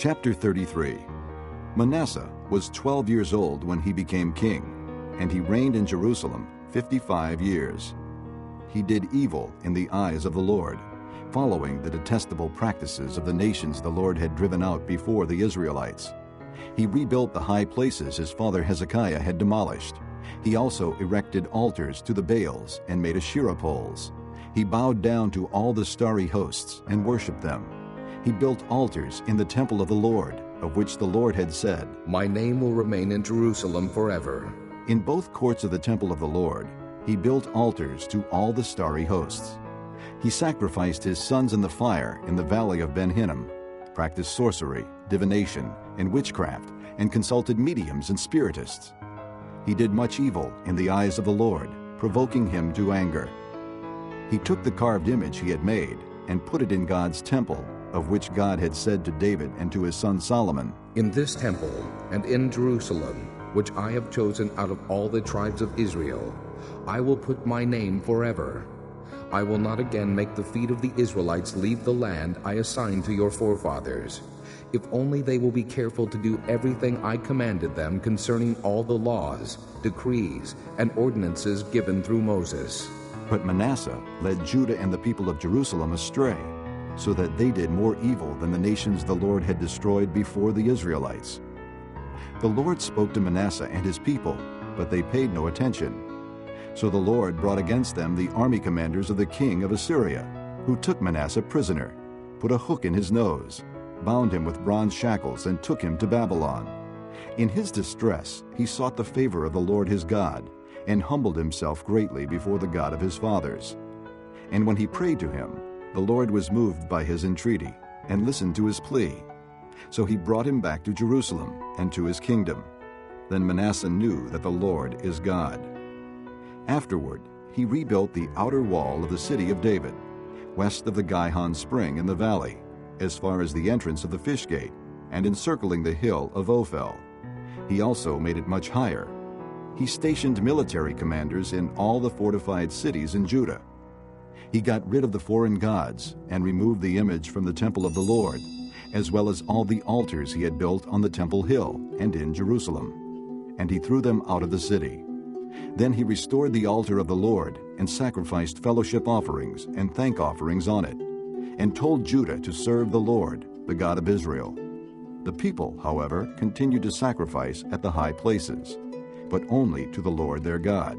Chapter 33. Manasseh was 12 years old when he became king, and he reigned in Jerusalem 55 years. He did evil in the eyes of the Lord, following the detestable practices of the nations the Lord had driven out before the Israelites. He rebuilt the high places his father Hezekiah had demolished. He also erected altars to the Baals and made Asherah poles. He bowed down to all the starry hosts and worshipped them. He built altars in the temple of the Lord, of which the Lord had said, "My name will remain in Jerusalem forever." In both courts of the temple of the Lord, he built altars to all the starry hosts. He sacrificed his sons in the fire in the valley of Ben Hinnom, practiced sorcery, divination, and witchcraft, and consulted mediums and spiritists. He did much evil in the eyes of the Lord, provoking him to anger. He took the carved image he had made and put it in God's temple, of which God had said to David and to his son Solomon, "In this temple and in Jerusalem, which I have chosen out of all the tribes of Israel, I will put my name forever. I will not again make the feet of the Israelites leave the land I assigned to your forefathers, if only they will be careful to do everything I commanded them concerning all the laws, decrees, and ordinances given through Moses." But Manasseh led Judah and the people of Jerusalem astray, so that they did more evil than the nations the Lord had destroyed before the Israelites. The Lord spoke to Manasseh and his people, but they paid no attention. So the Lord brought against them the army commanders of the king of Assyria, who took Manasseh prisoner, put a hook in his nose, bound him with bronze shackles, and took him to Babylon. In his distress he sought the favor of the Lord his God, and humbled himself greatly before the God of his fathers. And when he prayed to him, the Lord was moved by his entreaty, and listened to his plea. So he brought him back to Jerusalem and to his kingdom. Then Manasseh knew that the Lord is God. Afterward, he rebuilt the outer wall of the city of David, west of the Gihon spring in the valley, as far as the entrance of the fish gate, and encircling the hill of Ophel. He also made it much higher. He stationed military commanders in all the fortified cities in Judah. He got rid of the foreign gods and removed the image from the temple of the Lord, as well as all the altars he had built on the temple hill and in Jerusalem. And he threw them out of the city. Then he restored the altar of the Lord and sacrificed fellowship offerings and thank offerings on it, and told Judah to serve the Lord, the God of Israel. The people, however, continued to sacrifice at the high places, but only to the Lord their God.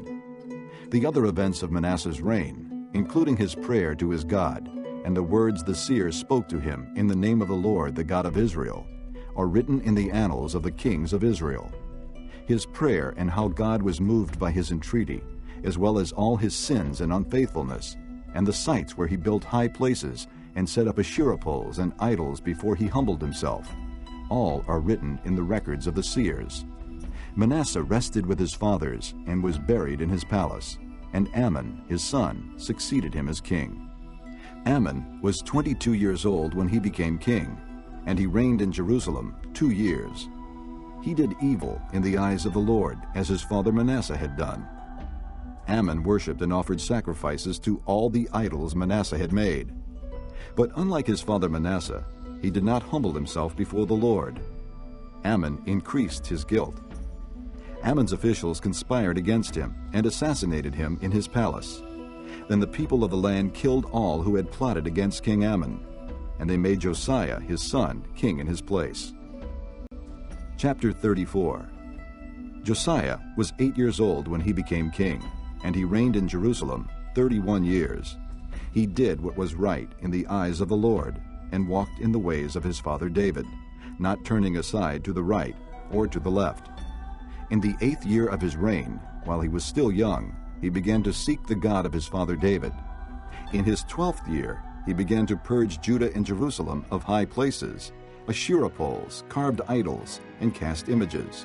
The other events of Manasseh's reign, including his prayer to his God, and the words the seers spoke to him in the name of the Lord, the God of Israel, are written in the annals of the kings of Israel. His prayer and how God was moved by his entreaty, as well as all his sins and unfaithfulness, and the sites where he built high places and set up Asherah poles and idols before he humbled himself, all are written in the records of the seers. Manasseh rested with his fathers and was buried in his palace, and Amon, his son, succeeded him as king. Amon was 22 years old when he became king, and he reigned in Jerusalem 2 years. He did evil in the eyes of the Lord, as his father Manasseh had done. Amon worshipped and offered sacrifices to all the idols Manasseh had made. But unlike his father Manasseh, he did not humble himself before the Lord. Amon increased his guilt. Ammon's officials conspired against him and assassinated him in his palace. Then the people of the land killed all who had plotted against King Ammon, and they made Josiah, his son, king in his place. Chapter 34. Josiah was 8 years old when he became king, and he reigned in Jerusalem 31 years. He did what was right in the eyes of the Lord, and walked in the ways of his father David, not turning aside to the right or to the left. In the 8th year of his reign, while he was still young, he began to seek the God of his father David. In his 12th year, he began to purge Judah and Jerusalem of high places, Asherah poles, carved idols, and cast images.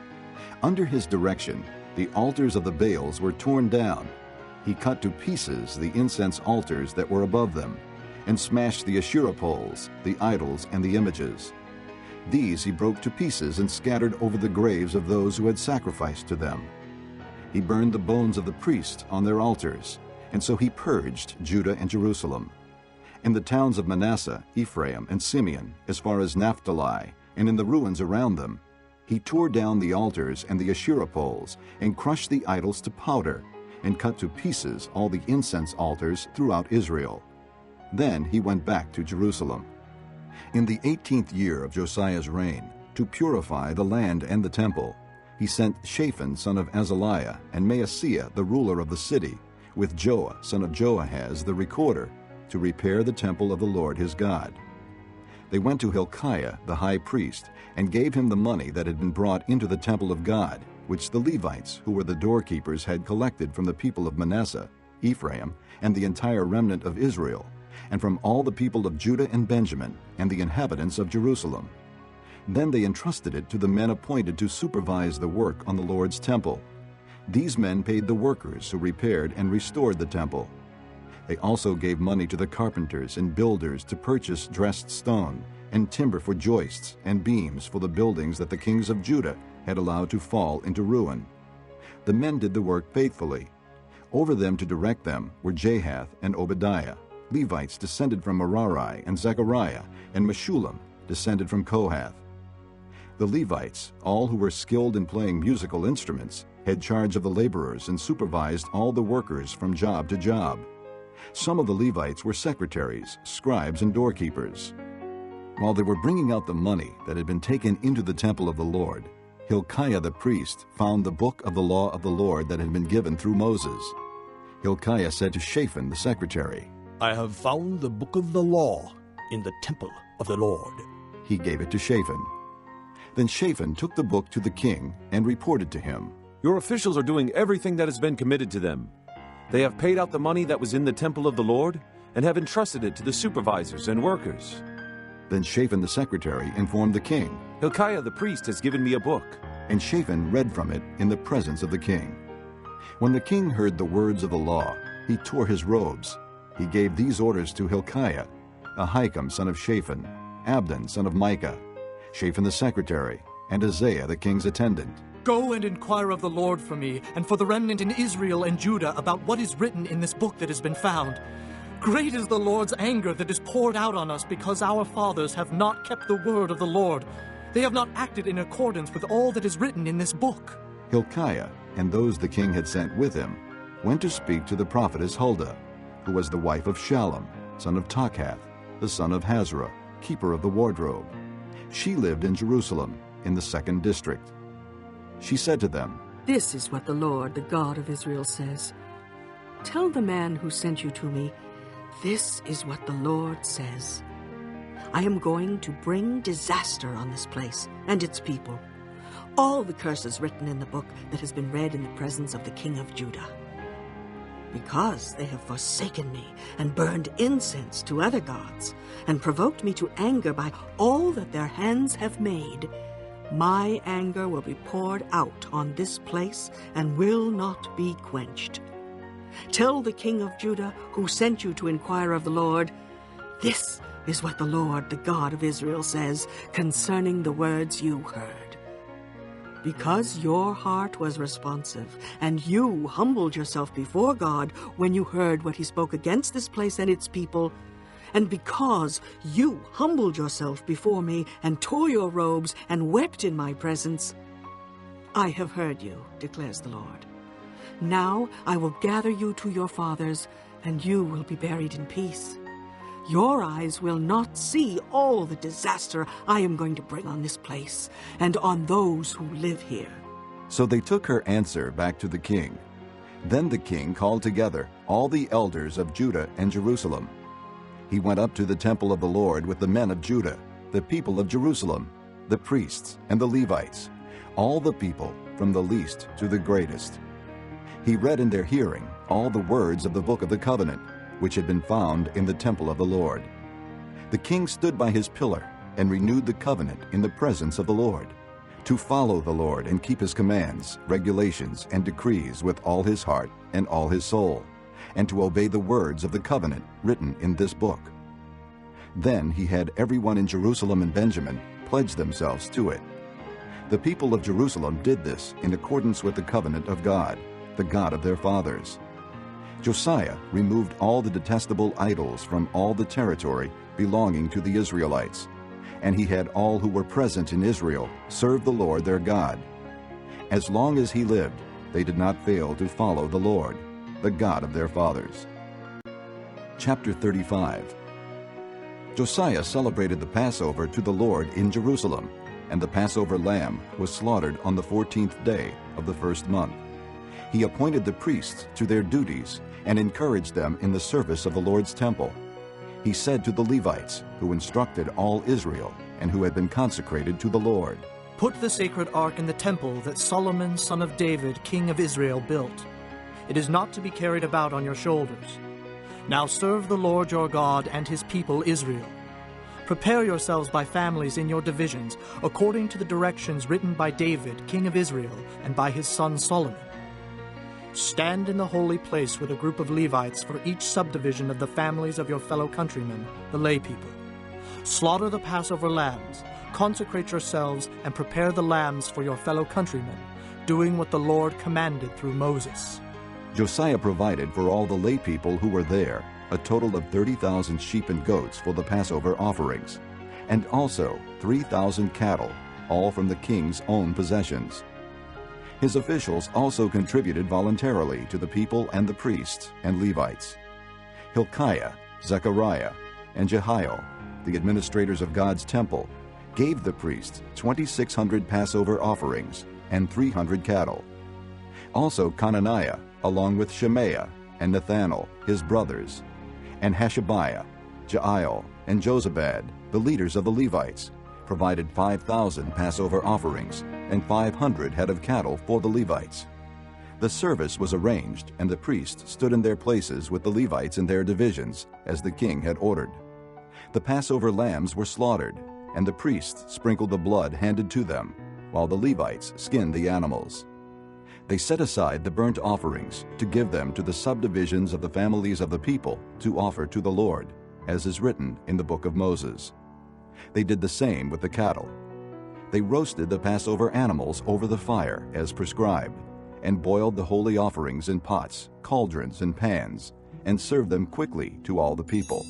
Under his direction, the altars of the Baals were torn down. He cut to pieces the incense altars that were above them, and smashed the Asherah poles, the idols, and the images. These he broke to pieces and scattered over the graves of those who had sacrificed to them. He burned the bones of the priests on their altars, and so he purged Judah and Jerusalem. In the towns of Manasseh, Ephraim, and Simeon, as far as Naphtali, and in the ruins around them. He tore down the altars and the Asherah poles, and crushed the idols to powder, and cut to pieces all the incense altars throughout Israel. Then he went back to Jerusalem. In the 18th year of Josiah's reign, to purify the land and the temple, he sent Shaphan son of Azaliah and Maaseiah the ruler of the city, with Joah son of Joahaz the recorder, to repair the temple of the Lord his God. They went to Hilkiah the high priest, and gave him the money that had been brought into the temple of God, which the Levites, who were the doorkeepers, had collected from the people of Manasseh, Ephraim, and the entire remnant of Israel, and from all the people of Judah and Benjamin, and the inhabitants of Jerusalem. Then they entrusted it to the men appointed to supervise the work on the Lord's temple. These men paid the workers who repaired and restored the temple. They also gave money to the carpenters and builders to purchase dressed stone, and timber for joists and beams for the buildings that the kings of Judah had allowed to fall into ruin. The men did the work faithfully. Over them to direct them were Jahath and Obadiah, Levites descended from Merari, and Zechariah, and Meshullam, descended from Kohath. The Levites, all who were skilled in playing musical instruments, had charge of the laborers and supervised all the workers from job to job. Some of the Levites were secretaries, scribes, and doorkeepers. While they were bringing out the money that had been taken into the temple of the Lord, Hilkiah the priest found the book of the law of the Lord that had been given through Moses. Hilkiah said to Shaphan the secretary, "I have found the book of the law in the temple of the Lord." He gave it to Shaphan. Then Shaphan took the book to the king and reported to him, "Your officials are doing everything that has been committed to them. They have paid out the money that was in the temple of the Lord and have entrusted it to the supervisors and workers." Then Shaphan the secretary informed the king, "Hilkiah the priest has given me a book." and Shaphan read from it in the presence of the king. When the king heard the words of the law, he tore his robes. He gave these orders to Hilkiah, Ahikam son of Shaphan, Abdon son of Micah, Shaphan the secretary, and Isaiah the king's attendant. "Go and inquire of the Lord for me, and for the remnant in Israel and Judah, about what is written in this book that has been found. Great is the Lord's anger that is poured out on us, because our fathers have not kept the word of the Lord. They have not acted in accordance with all that is written in this book." Hilkiah and those the king had sent with him went to speak to the prophetess Huldah, who was the wife of Shallum, son of Takhath, the son of Hazrah, keeper of the wardrobe. She lived in Jerusalem, in the 2nd district. She said to them, "This is what the Lord, the God of Israel, says. Tell the man who sent you to me, this is what the Lord says. I am going to bring disaster on this place and its people. All the curses written in the book that has been read in the presence of the king of Judah. Because they have forsaken me and burned incense to other gods and provoked me to anger by all that their hands have made, my anger will be poured out on this place and will not be quenched. Tell the king of Judah, who sent you to inquire of the Lord, this is what the Lord, the God of Israel, says concerning the words you heard. Because your heart was responsive, and you humbled yourself before God when you heard what he spoke against this place and its people, and because you humbled yourself before me and tore your robes and wept in my presence, I have heard you, declares the Lord. Now I will gather you to your fathers, and you will be buried in peace. Your eyes will not see all the disaster I am going to bring on this place and on those who live here." So they took her answer back to the king. Then the king called together all the elders of Judah and Jerusalem. He went up to the temple of the Lord with the men of Judah, the people of Jerusalem, the priests and the Levites, all the people from the least to the greatest. He read in their hearing all the words of the book of the covenant, which had been found in the temple of the Lord. The king stood by his pillar and renewed the covenant in the presence of the Lord, to follow the Lord and keep his commands, regulations, and decrees with all his heart and all his soul, and to obey the words of the covenant written in this book. Then he had everyone in Jerusalem and Benjamin pledge themselves to it. The people of Jerusalem did this in accordance with the covenant of God, the God of their fathers. Josiah removed all the detestable idols from all the territory belonging to the Israelites, and he had all who were present in Israel serve the Lord their God. As long as he lived, they did not fail to follow the Lord, the God of their fathers. Chapter 35. Josiah celebrated the Passover to the Lord in Jerusalem, and the Passover lamb was slaughtered on the 14th day of the first month. He appointed the priests to their duties and encouraged them in the service of the Lord's temple. He said to the Levites, who instructed all Israel and who had been consecrated to the Lord, "Put the sacred ark in the temple that Solomon, son of David, king of Israel, built. It is not to be carried about on your shoulders. Now serve the Lord your God and his people Israel. Prepare yourselves by families in your divisions, according to the directions written by David, king of Israel, and by his son Solomon. Stand in the holy place with a group of Levites for each subdivision of the families of your fellow countrymen, the lay people. Slaughter the Passover lambs, consecrate yourselves, and prepare the lambs for your fellow countrymen, doing what the Lord commanded through Moses." Josiah provided for all the lay people who were there a total of 30,000 sheep and goats for the Passover offerings, and also 3,000 cattle, all from the king's own possessions. His officials also contributed voluntarily to the people and the priests and Levites. Hilkiah, Zechariah, and Jehiel, the administrators of God's temple, gave the priests 2,600 Passover offerings and 300 cattle. Also Conaniah, along with Shemaiah and Nathanael, his brothers, and Hashabiah, Jael, and Jozabad, the leaders of the Levites, provided 5,000 Passover offerings and 500 head of cattle for the Levites. The service was arranged, and the priests stood in their places with the Levites in their divisions, as the king had ordered. The Passover lambs were slaughtered, and the priests sprinkled the blood handed to them, while the Levites skinned the animals. They set aside the burnt offerings to give them to the subdivisions of the families of the people to offer to the Lord, as is written in the book of Moses. They did the same with the cattle. They roasted the Passover animals over the fire as prescribed, and boiled the holy offerings in pots, cauldrons, and pans, and served them quickly to all the people.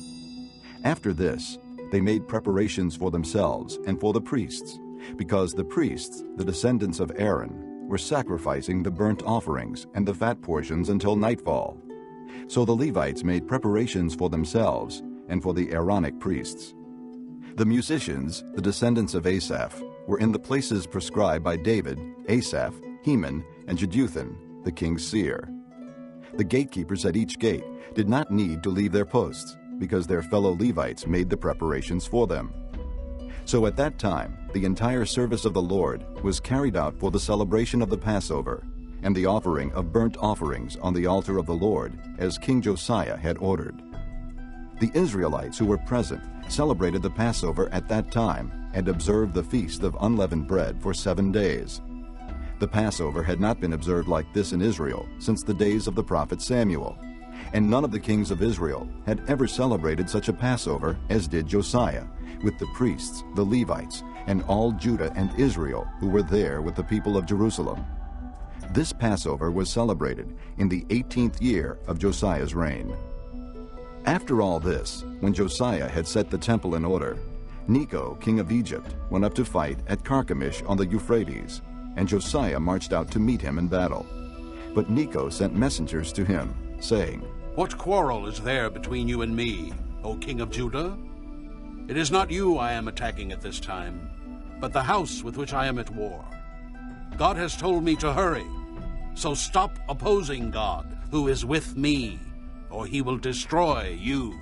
After this, they made preparations for themselves and for the priests, because the priests, the descendants of Aaron, were sacrificing the burnt offerings and the fat portions until nightfall. So the Levites made preparations for themselves and for the Aaronic priests. The musicians, the descendants of Asaph, were in the places prescribed by David, Asaph, Heman, and Jeduthun, the king's seer. The gatekeepers at each gate did not need to leave their posts, because their fellow Levites made the preparations for them. So at that time, the entire service of the Lord was carried out for the celebration of the Passover, and the offering of burnt offerings on the altar of the Lord, as King Josiah had ordered. The Israelites who were present celebrated the Passover at that time and observed the feast of unleavened bread for 7 days. The Passover had not been observed like this in Israel since the days of the prophet Samuel, and none of the kings of Israel had ever celebrated such a Passover as did Josiah, with the priests, the Levites, and all Judah and Israel who were there with the people of Jerusalem. This Passover was celebrated in the 18th year of Josiah's reign. After all this, when Josiah had set the temple in order, Necho, king of Egypt, went up to fight at Carchemish on the Euphrates, and Josiah marched out to meet him in battle. But Necho sent messengers to him, saying, "What quarrel is there between you and me, O king of Judah? It is not you I am attacking at this time, but the house with which I am at war. God has told me to hurry, so stop opposing God, who is with me, or he will destroy you."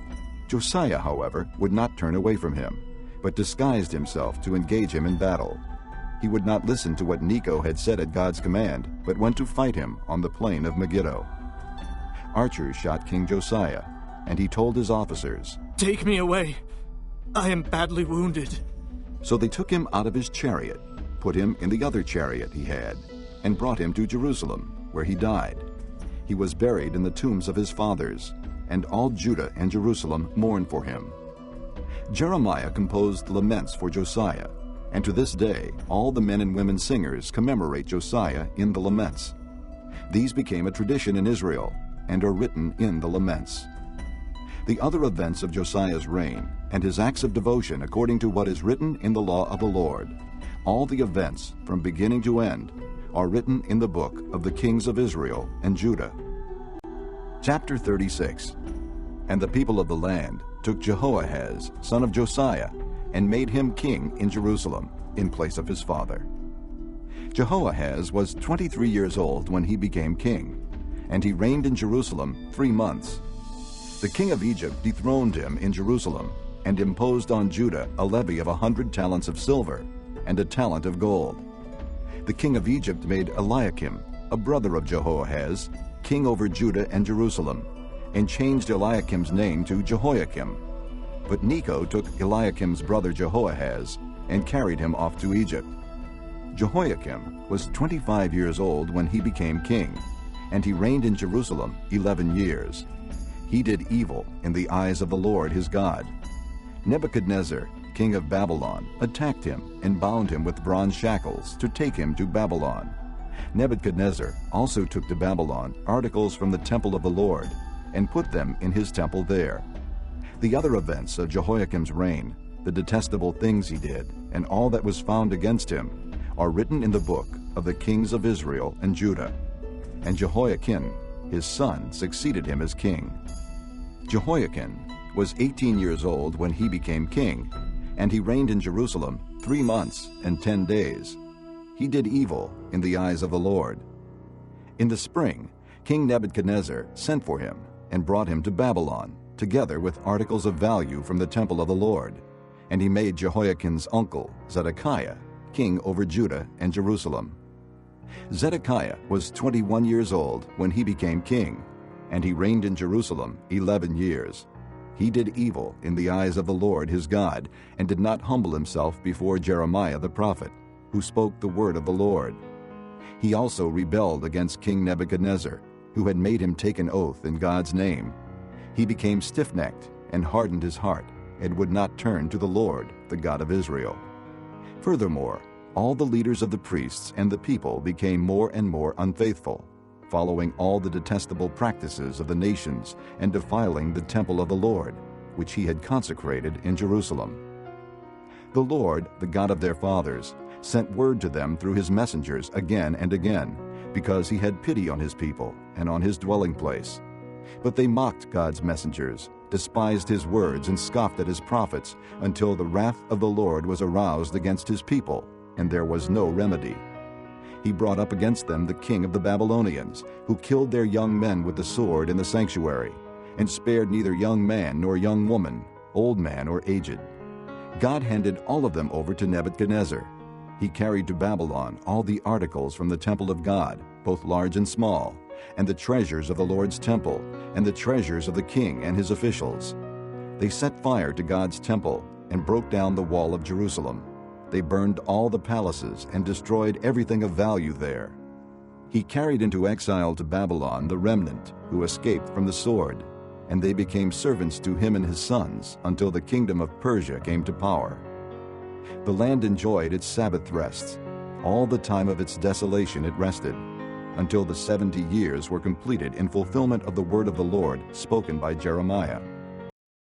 Josiah, however, would not turn away from him, but disguised himself to engage him in battle. He would not listen to what Necho had said at God's command, but went to fight him on the plain of Megiddo. Archers shot King Josiah, and he told his officers, "Take me away. I am badly wounded." So they took him out of his chariot, put him in the other chariot he had, and brought him to Jerusalem, where he died. He was buried in the tombs of his fathers, and all Judah and Jerusalem mourned for him. Jeremiah composed laments for Josiah, and to this day all the men and women singers commemorate Josiah in the laments. These became a tradition in Israel, and are written in the laments. The other events of Josiah's reign, and his acts of devotion according to what is written in the law of the Lord, all the events from beginning to end, are written in the book of the kings of Israel and Judah. Chapter 36. And the people of the land took Jehoahaz, son of Josiah, and made him king in Jerusalem, in place of his father. Jehoahaz was 23 years old when he became king, and he reigned in Jerusalem 3 months. The king of Egypt dethroned him in Jerusalem, and imposed on Judah a levy of 100 talents of silver, and a talent of gold. The king of Egypt made Eliakim, a brother of Jehoahaz, king over Judah and Jerusalem, and changed Eliakim's name to Jehoiakim. But Necho took Eliakim's brother Jehoahaz, and carried him off to Egypt. Jehoiakim was 25 years old when he became king, and he reigned in Jerusalem 11 years. He did evil in the eyes of the Lord his God. Nebuchadnezzar, king of Babylon, attacked him and bound him with bronze shackles to take him to Babylon. Nebuchadnezzar also took to Babylon articles from the temple of the Lord, and put them in his temple there. The other events of Jehoiakim's reign, the detestable things he did, and all that was found against him, are written in the book of the kings of Israel and Judah. And Jehoiakim, his son, succeeded him as king. Jehoiakim was 18 years old when he became king, and he reigned in Jerusalem 3 months and 10 days. He did evil in the eyes of the Lord. In the spring, King Nebuchadnezzar sent for him and brought him to Babylon, together with articles of value from the temple of the Lord. And he made Jehoiakim's uncle, Zedekiah, king over Judah and Jerusalem. Zedekiah was 21 years old when he became king, and he reigned in Jerusalem 11 years. He did evil in the eyes of the Lord his God, and did not humble himself before Jeremiah the prophet, who spoke the word of the Lord. He also rebelled against King Nebuchadnezzar, who had made him take an oath in God's name. He became stiff-necked and hardened his heart, and would not turn to the Lord, the God of Israel. Furthermore, all the leaders of the priests and the people became more and more unfaithful, following all the detestable practices of the nations and defiling the temple of the Lord, which he had consecrated in Jerusalem. The Lord, the God of their fathers, sent word to them through his messengers again and again, because he had pity on his people and on his dwelling place. But they mocked God's messengers, despised his words, and scoffed at his prophets, until the wrath of the Lord was aroused against his people, and there was no remedy. He brought up against them the king of the Babylonians, who killed their young men with the sword in the sanctuary, and spared neither young man nor young woman, old man or aged. God handed all of them over to Nebuchadnezzar. He carried to Babylon all the articles from the temple of God, both large and small, and the treasures of the Lord's temple, and the treasures of the king and his officials. They set fire to God's temple, and broke down the wall of Jerusalem. They burned all the palaces, and destroyed everything of value there. He carried into exile to Babylon the remnant who escaped from the sword, and they became servants to him and his sons, until the kingdom of Persia came to power. The land enjoyed its Sabbath rests. All the time of its desolation it rested, until the 70 years were completed in fulfillment of the word of the Lord spoken by Jeremiah.